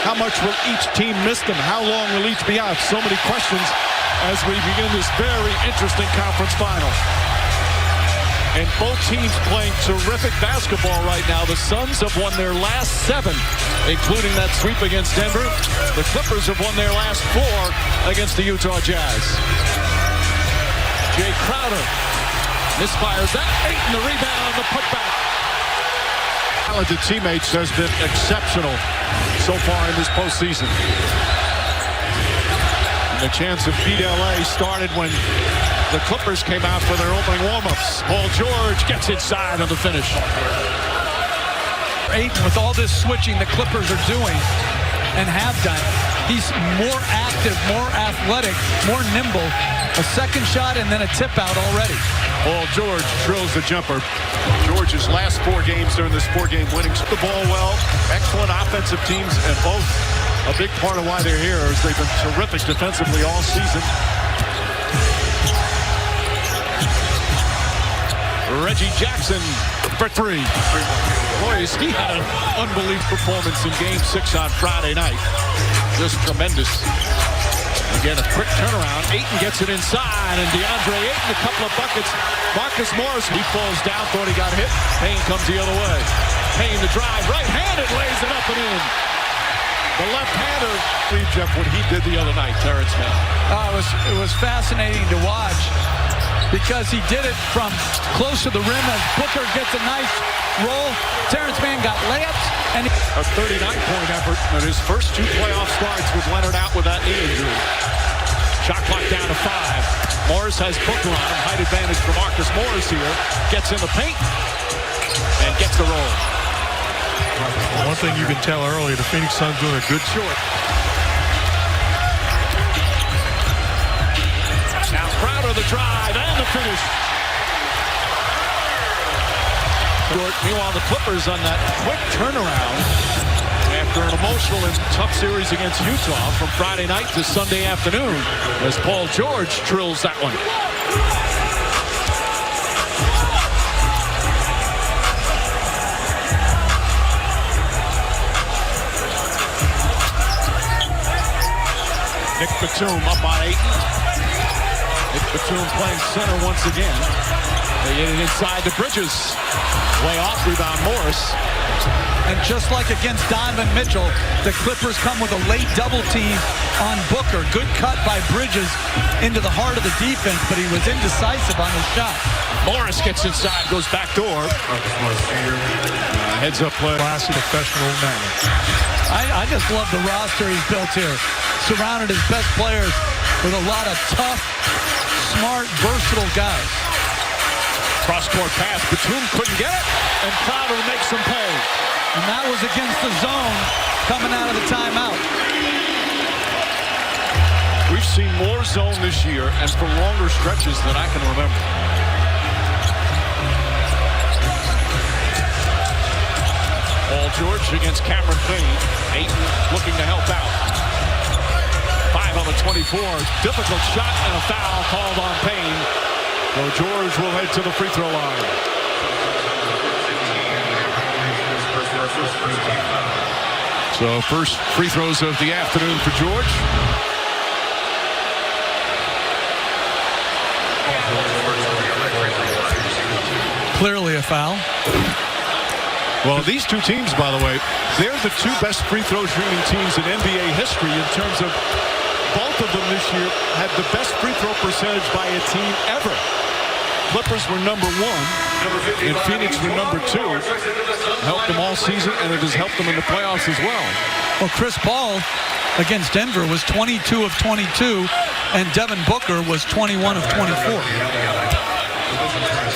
How much will each team miss them? How long will each be out? So many questions as we begin this very interesting conference final. And both teams playing terrific basketball right now. The Suns have won their last 7, including that sweep against Denver. The Clippers have won their last 4 against the Utah Jazz. Jay Crowder misfires that. Ayton the rebound, the putback. Talented teammates has been exceptional so far in this postseason. And the chance of beat LA started when the Clippers came out for their opening warm-ups. Paul George gets inside on the finish. Ayton, with all this switching the Clippers are doing and have done, he's more active, more athletic, more nimble. A second shot and then a tip out already. Paul George drills the jumper. George's last 4 games during this 4-game winning. The ball well. Excellent offensive teams, and both a big part of why they're here is they've been terrific defensively all season. Reggie Jackson for 3. Boys, he had an unbelievable performance in Game 6 on Friday night. Just tremendous. Again, a quick turnaround. Ayton gets it inside, and DeAndre Ayton, a couple of buckets. Marcus Morris, he falls down, thought he got hit. Payne comes the other way. Payne the drive, right-handed, lays it up and in. The left-hander, Jeff, what he did the other night, Terrence Mann. It was fascinating to watch because he did it from close to the rim as Booker gets a nice roll. Terrence Mann got layups. And a 39-point effort in his first 2 playoff starts with Leonard out with that knee injury. Shot clock down to 5. Morris has Booker on him. Height advantage for Marcus Morris here. Gets in the paint and gets the roll. One thing you can tell early, the Phoenix Suns doing a good short. Now Crowder the drive and the finish. Meanwhile, the Clippers on that quick turnaround after an emotional and tough series against Utah from Friday night to Sunday afternoon as Paul George drills that one. Nick Batum up on Ayton. Nick Batum playing center once again. They get it inside to Bridges. Way off, rebound Morris. And just like against Donovan Mitchell, the Clippers come with a late double team on Booker. Good cut by Bridges into the heart of the defense, but he was indecisive on his shot. Morris gets inside, goes back door. Heads up play. classy professional manner. I just love the roster he's built here. Surrounded his best players with a lot of tough, smart, versatile guys. Cross-court pass, Batum couldn't get it, and Crowder makes him pay. And that was against the zone coming out of the timeout. We've seen more zone this year and for longer stretches than I can remember. Paul George against Cameron Payne. Ayton looking to help out. 5 on the 24. Difficult shot and a foul called on Payne. So George will head to the free throw line. So first free throws of the afternoon for George. Clearly a foul. Well, these two teams, by the way, they're the 2 best free throw shooting teams in NBA history in terms of both of them this year had the best free throw percentage by a team ever. Clippers were number 1, and Phoenix were number 2. Helped them all season, and it has helped them in the playoffs as well. Well, Chris Paul against Denver was 22 of 22, and Devin Booker was 21 of 24.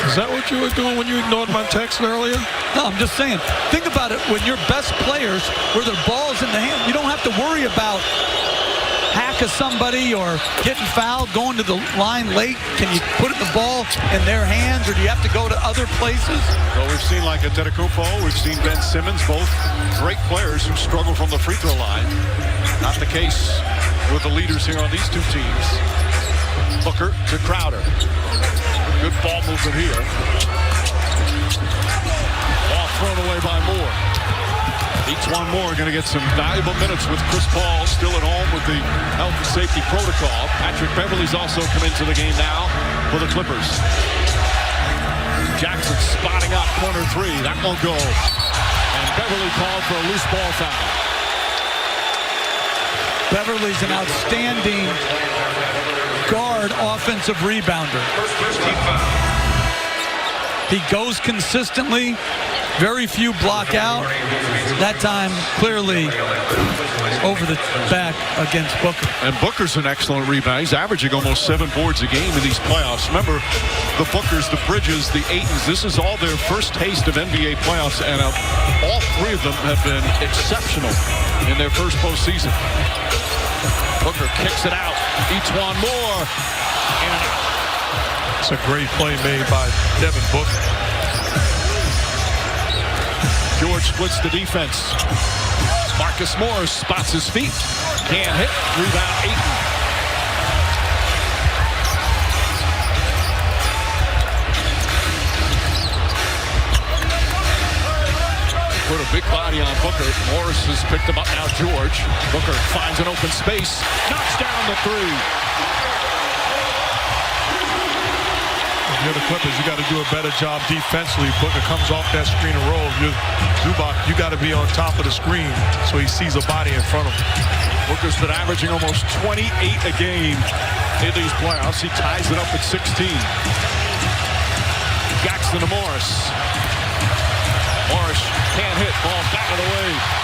Is that what you were doing when you ignored my text earlier? No, I'm just saying. Think about it. When your best players, where their ball's in the hand, you don't have to worry about hack of somebody or getting fouled, going to the line late. Can you put the ball in their hands, or do you have to go to other places? Well, we've seen like Antetokounmpo, we've seen Ben Simmons, both great players who struggle from the free throw line. Not the case with the leaders here on these two teams. Booker to Crowder. Good ball movement here. Ball thrown away by Moore. Each one more going to get some valuable minutes with Chris Paul still at home with the health and safety protocol. Patrick Beverley's also come into the game now for the Clippers. Jackson spotting up corner three. That won't go. And Beverley called for a loose ball foul. Beverley's an outstanding guard offensive rebounder. He goes consistently. Very few block out. That time, clearly over the back against Booker. And Booker's an excellent rebound. He's averaging almost 7 boards a game in these playoffs. Remember, the Bookers, the Bridges, the Aitons, this is all their first taste of NBA playoffs, and all 3 of them have been exceptional in their first postseason. Booker kicks it out. Each-one more. And It's a great play made by Devin Booker. George splits the defense. Marcus Morris spots his feet. Can't hit. Rebound Ayton. Put a big body on Booker. Morris has picked him up now. George. Booker finds an open space. Knocks down the three. If you're the Clippers, you got to do a better job defensively. Booker comes off that screen and roll. Zubac, you got to be on top of the screen so he sees a body in front of him. Booker's been averaging almost 28 a game in these playoffs. He ties it up at 16. Jackson to Morris. Morris can't hit. Ball back of the way.